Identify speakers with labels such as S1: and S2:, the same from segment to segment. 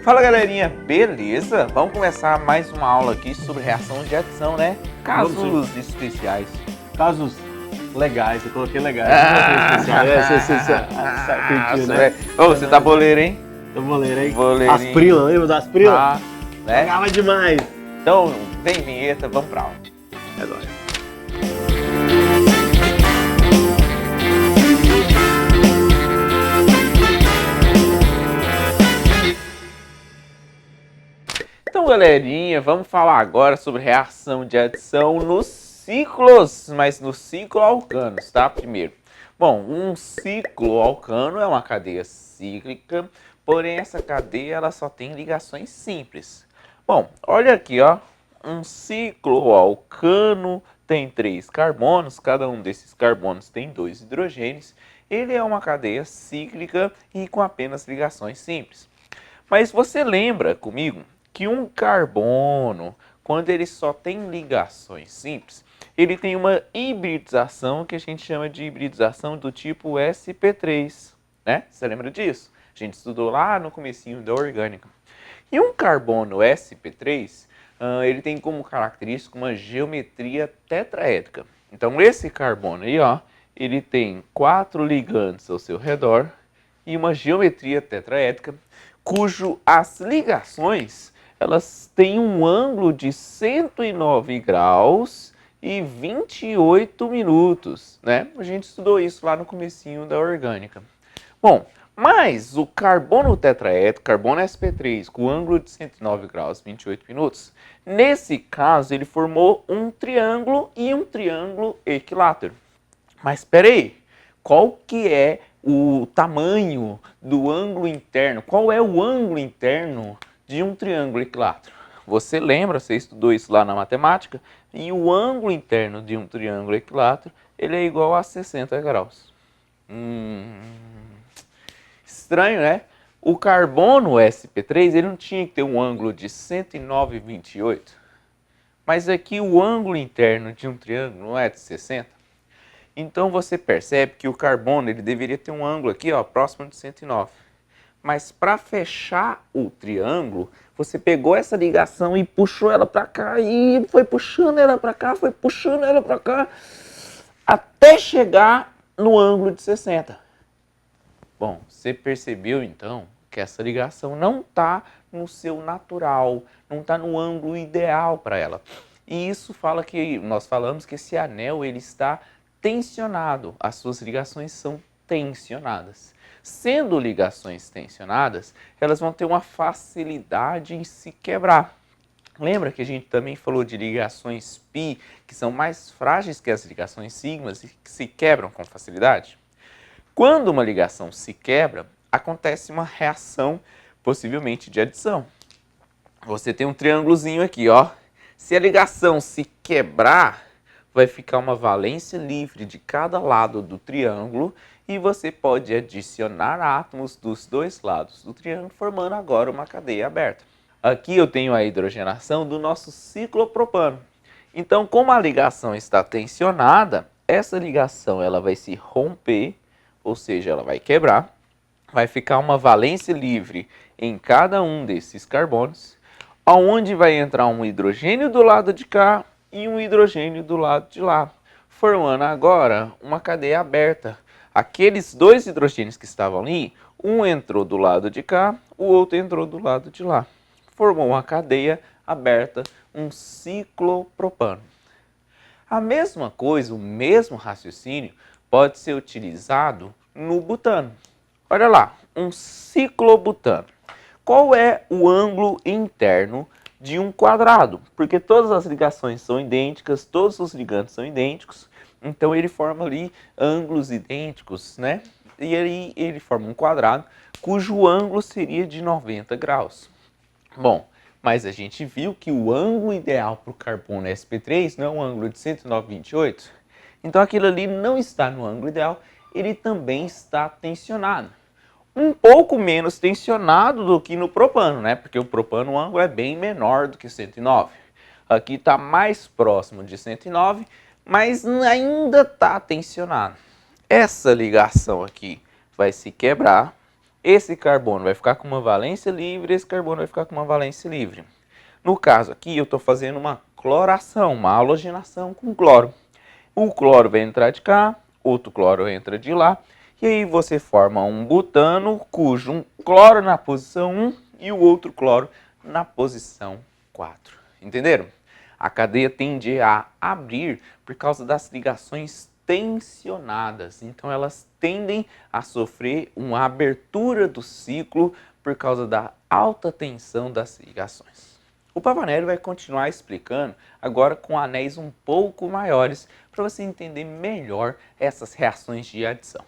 S1: Fala galerinha, beleza? Vamos começar mais uma aula aqui sobre reação de adição, né? Casos especiais.
S2: Casos legais, eu coloquei legais.
S1: Você tá boleiro, hein?
S2: Tô boleiro, hein?
S1: Boleirinho.
S2: As Prila, lembra das Prila?
S1: Né?
S2: Jogava demais.
S1: Então, vem vinheta, vamos pra aula.
S2: É nóis.
S1: Então, galerinha, vamos falar agora sobre reação de adição nos ciclos, mas no ciclo alcanos, tá? Primeiro. Bom, um ciclo alcano é uma cadeia cíclica, porém essa cadeia ela só tem ligações simples. Bom, olha aqui, ó. Um ciclo alcano tem 3 carbonos, cada um desses carbonos tem 2 hidrogênios. Ele é uma cadeia cíclica e com apenas ligações simples. Mas você lembra comigo que um carbono, quando ele só tem ligações simples, ele tem uma hibridização que a gente chama de hibridização do tipo sp3, né? Você lembra disso? A gente estudou lá no comecinho da orgânica. E um carbono sp3, ele tem como característica uma geometria tetraédrica. Então esse carbono aí, ó, ele tem 4 ligantes ao seu redor e uma geometria tetraédrica, cujo as ligações elas têm um ângulo de 109 graus e 28 minutos, né? A gente estudou isso lá no comecinho da orgânica. Bom, mas o carbono tetraédrico, carbono sp3, com ângulo de 109 graus e 28 minutos, nesse caso ele formou um triângulo e um triângulo equilátero. Mas espera aí, qual que é o tamanho do ângulo interno? Qual é o ângulo interno de um triângulo equilátero? Você lembra, você estudou isso lá na matemática, e o ângulo interno de um triângulo equilátero, ele é igual a 60 graus. Estranho, né? O carbono sp3, ele não tinha que ter um ângulo de 109,28, mas aqui o ângulo interno de um triângulo não é de 60. Então você percebe que o carbono ele deveria ter um ângulo aqui, ó, próximo de 109. Mas para fechar o triângulo, você pegou essa ligação e puxou ela para cá e foi puxando ela para cá, foi puxando ela para cá, até chegar no ângulo de 60. Bom, você percebeu então que essa ligação não está no seu natural, não está no ângulo ideal para ela. E isso fala que nós falamos que esse anel ele está tensionado, as suas ligações são tensionadas. Sendo ligações tensionadas, elas vão ter uma facilidade em se quebrar. Lembra que a gente também falou de ligações π, que são mais frágeis que as ligações sigmas e que se quebram com facilidade? Quando uma ligação se quebra, acontece uma reação, possivelmente de adição. Você tem um triângulozinho aqui, ó. Se a ligação se quebrar, vai ficar uma valência livre de cada lado do triângulo e você pode adicionar átomos dos dois lados do triângulo, formando agora uma cadeia aberta. Aqui eu tenho a hidrogenação do nosso ciclopropano. Então, como a ligação está tensionada, essa ligação ela vai se romper, ou seja, ela vai quebrar, vai ficar uma valência livre em cada um desses carbonos, onde vai entrar um hidrogênio do lado de cá e um hidrogênio do lado de lá, formando agora uma cadeia aberta. Aqueles dois hidrogênios que estavam ali, um entrou do lado de cá, o outro entrou do lado de lá. Formou uma cadeia aberta, um ciclopropano. A mesma coisa, o mesmo raciocínio, pode ser utilizado no butano. Olha lá, um ciclobutano. Qual é o ângulo interno de um quadrado? Porque todas as ligações são idênticas, todos os ligantes são idênticos, então ele forma ali ângulos idênticos, né? E aí ele forma um quadrado cujo ângulo seria de 90 graus. Bom, mas a gente viu que o ângulo ideal para o carbono sp3 não é um ângulo de 109,28. Então aquilo ali não está no ângulo ideal, ele também está tensionado. Um pouco menos tensionado do que no propano, né? Porque o propano o ângulo é bem menor do que 109. Aqui está mais próximo de 109, mas ainda está tensionado. Essa ligação aqui vai se quebrar, esse carbono vai ficar com uma valência livre, esse carbono vai ficar com uma valência livre. No caso aqui, eu estou fazendo uma cloração, uma halogenação com cloro. O cloro vai entrar de cá, outro cloro entra de lá, e aí você forma um butano, cujo um cloro na posição 1 e o outro cloro na posição 4. Entenderam? A cadeia tende a abrir por causa das ligações tensionadas. Então elas tendem a sofrer uma abertura do ciclo por causa da alta tensão das ligações. O Pavanelli vai continuar explicando agora com anéis um pouco maiores para você entender melhor essas reações de adição.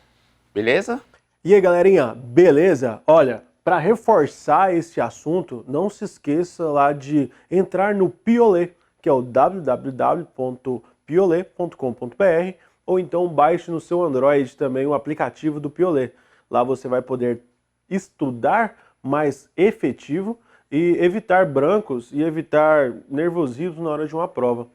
S1: Beleza?
S2: E aí, galerinha, beleza? Olha, para reforçar esse assunto, não se esqueça lá de entrar no Piolet, que é o www.piolet.com.br, ou então baixe no seu Android também o aplicativo do Piolet. Lá você vai poder estudar mais efetivo e evitar brancos e evitar nervosismo na hora de uma prova.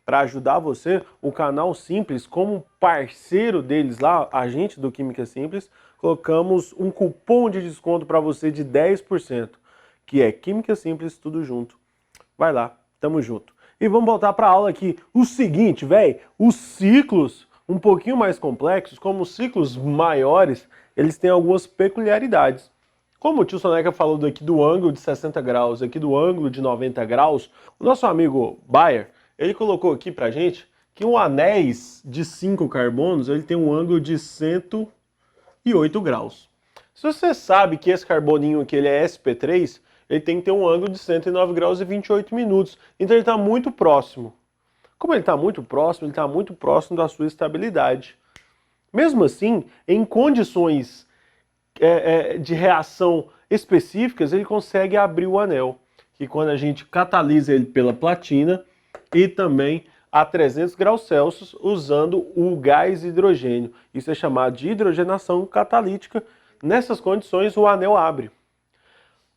S2: Para ajudar você, o Canal Simples, como parceiro deles lá, a gente do Química Simples, colocamos um cupom de desconto para você de 10%, que é Química Simples, tudo junto. Vai lá, tamo junto. E vamos voltar para a aula aqui. O seguinte, velho, os ciclos um pouquinho mais complexos, como os ciclos maiores, eles têm algumas peculiaridades. Como o tio Soneca falou daqui do ângulo de 60 graus, aqui do ângulo de 90 graus, o nosso amigo Bayer, ele colocou aqui pra gente que um anéis de 5 carbonos, ele tem um ângulo de 108 graus. Se você sabe que esse carboninho aqui ele é sp3, ele tem que ter um ângulo de 109 graus e 28 minutos. Então ele está muito próximo. Como ele está muito próximo, ele está muito próximo da sua estabilidade. Mesmo assim, em condições de reação específicas, ele consegue abrir o anel, que quando a gente catalisa ele pela platina e também a 300 graus Celsius usando o gás hidrogênio. Isso é chamado de hidrogenação catalítica. Nessas condições o anel abre.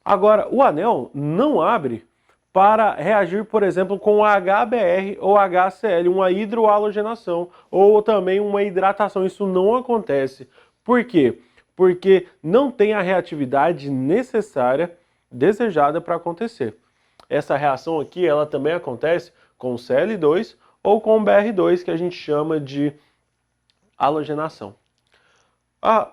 S2: Agora, o anel não abre para reagir, por exemplo, com HBr ou HCl, uma hidrohalogenação ou também uma hidratação. Isso não acontece. Por quê? Porque não tem a reatividade necessária, desejada para acontecer. Essa reação aqui, ela também acontece com Cl2 ou com Br2, que a gente chama de halogenação.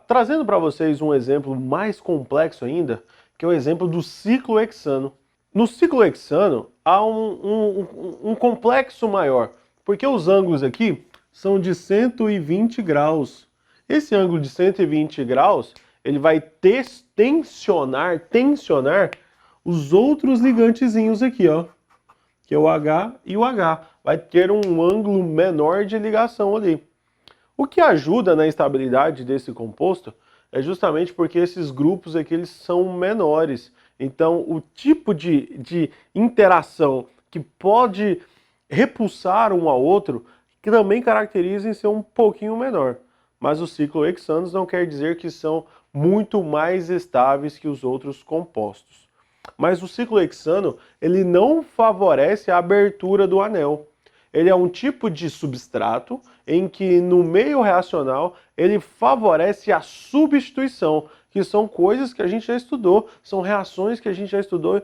S2: Trazendo para vocês um exemplo mais complexo ainda, que é o exemplo do ciclo hexano. No ciclo hexano, há um complexo maior, porque os ângulos aqui são de 120 graus. Esse ângulo de 120 graus, ele vai tensionar os outros ligantezinhos aqui, ó, que é o H e o H. Vai ter um ângulo menor de ligação ali. O que ajuda na estabilidade desse composto é justamente porque esses grupos aqui eles são menores. Então, o tipo de interação que pode repulsar um ao outro, que também caracteriza em ser um pouquinho menor. Mas os ciclohexanos não quer dizer que são muito mais estáveis que os outros compostos. Mas o ciclohexano, ele não favorece a abertura do anel. Ele é um tipo de substrato em que no meio reacional ele favorece a substituição, que são coisas que a gente já estudou, são reações que a gente já estudou em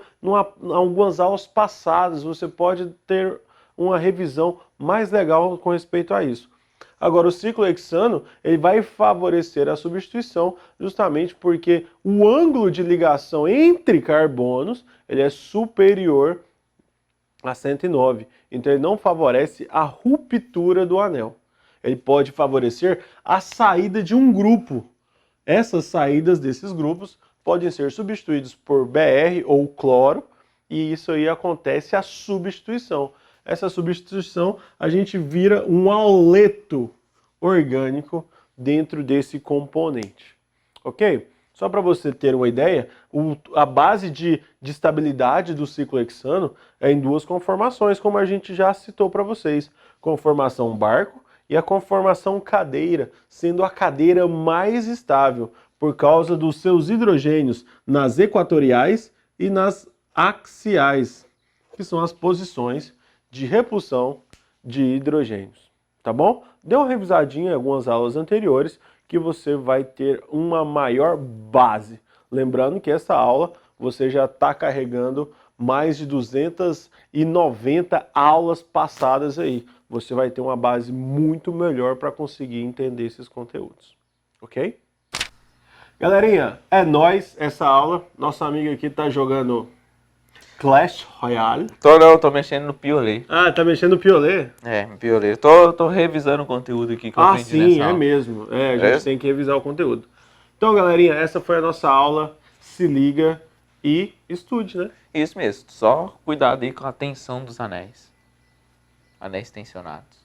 S2: algumas aulas passadas. Você pode ter uma revisão mais legal com respeito a isso. Agora, o ciclohexano, ele vai favorecer a substituição justamente porque o ângulo de ligação entre carbonos ele é superior a 109. Então, ele não favorece a ruptura do anel. Ele pode favorecer a saída de um grupo. Essas saídas desses grupos podem ser substituídos por Br ou cloro, e isso aí acontece a substituição. Essa substituição, a gente vira um haleto orgânico dentro desse componente. Ok? Só para você ter uma ideia, a base de estabilidade do ciclohexano é em duas conformações, como a gente já citou para vocês. Conformação barco e a conformação cadeira, sendo a cadeira mais estável por causa dos seus hidrogênios nas equatoriais e nas axiais, que são as posições de repulsão de hidrogênios, tá bom? Dê uma revisadinha em algumas aulas anteriores que você vai ter uma maior base. Lembrando que essa aula você já está carregando mais de 290 aulas passadas aí. Você vai ter uma base muito melhor para conseguir entender esses conteúdos, ok? Galerinha, é nóis essa aula. Nossa amiga aqui tá jogando Clash Royale.
S1: Tô mexendo no Piolet.
S2: Ah, tá mexendo no Piolet?
S1: É, no Piolet. Tô revisando o conteúdo aqui que eu aprendi
S2: Sim,
S1: nessa
S2: é
S1: aula.
S2: mesmo. A gente tem que revisar o conteúdo. Então, galerinha, essa foi a nossa aula. Se liga e estude, né?
S1: Isso mesmo, só cuidado aí com a tensão dos anéis. Anéis tensionados.